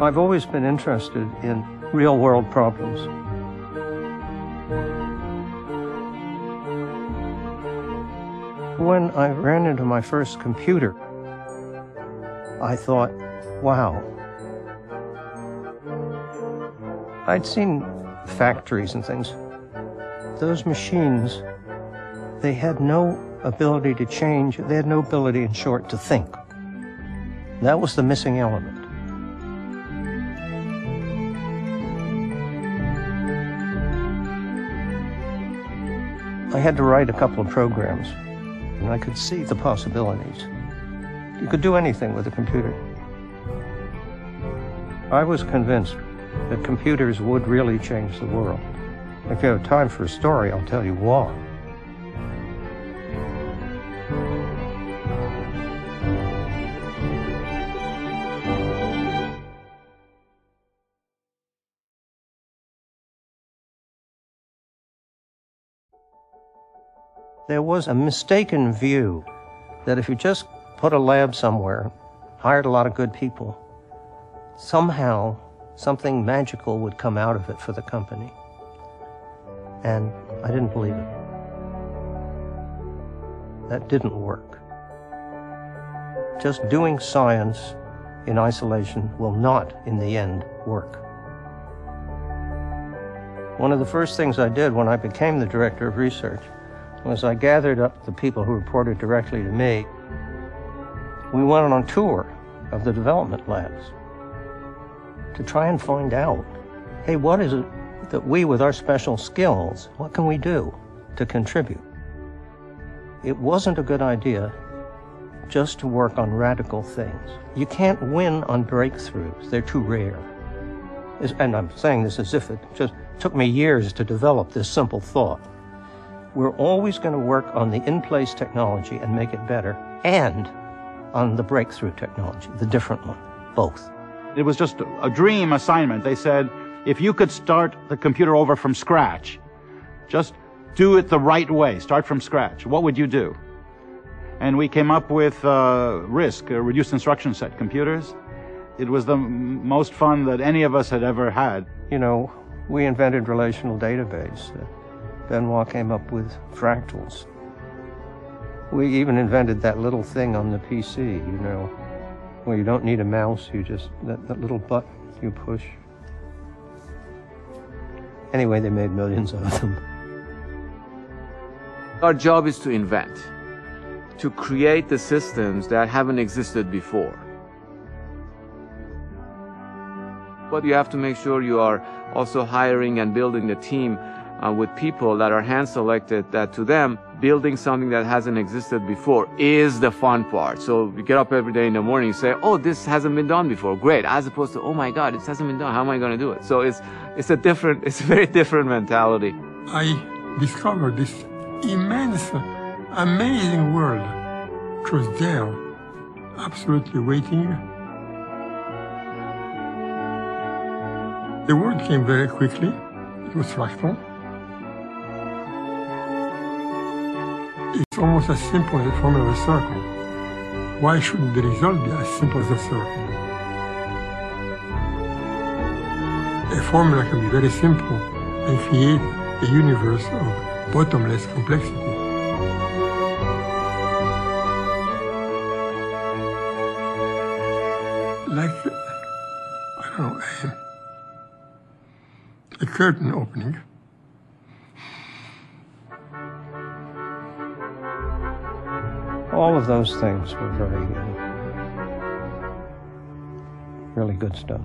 I've always been interested in real-world problems. When I ran into my first computer, I thought, wow. I'd seen factories and things. Those machines, they had no ability to change. They had no ability, in short, to think. That was the missing element. I had to write a couple of programs, and I could see the possibilities. You could do anything with a computer. I was convinced that computers would really change the world. If you have time for a story, I'll tell you why. There was a mistaken view that if you just put a lab somewhere, hired a lot of good people, somehow something magical would come out of it for the company. And I didn't believe it. That didn't work. Just doing science in isolation will not, in the end, work. One of the first things I did when I became the director of research was I gathered up the people who reported directly to me. We went on a tour of the development labs to try and find out, hey, what is it that we, with our special skills, what can we do to contribute? It wasn't a good idea just to work on radical things. You can't win on breakthroughs. They're too rare. And I'm saying this as if it just took me years to develop this simple thought. We're always going to work on the in-place technology and make it better, and on the breakthrough technology, the different one, both. It was just a dream assignment. They said, if you could start the computer over from scratch, just do it the right way, start from scratch, what would you do? And we came up with RISC, reduced instruction set computers. It was the most fun that any of us had ever had. You know, we invented relational database. Benoit came up with fractals. We even invented that little thing on the PC, you know, where you don't need a mouse, you just, that little button you push. Anyway, they made millions of them. Our job is to invent, to create the systems that haven't existed before. But you have to make sure you are also hiring and building the team with people that are hand-selected, that to them, building something that hasn't existed before is the fun part. So you get up every day in the morning and say, oh, this hasn't been done before, great, as opposed to, oh my God, this hasn't been done, how am I going to do it? So it's a very different mentality. I discovered this immense, amazing world, which was there, absolutely waiting. The word came very quickly. It was fractal. It's almost as simple as the formula of a circle. Why shouldn't the result be as simple as a circle? A formula can be very simple and create a universe of bottomless complexity. Like, I don't know, a curtain opening. All of those things were very, really good stuff.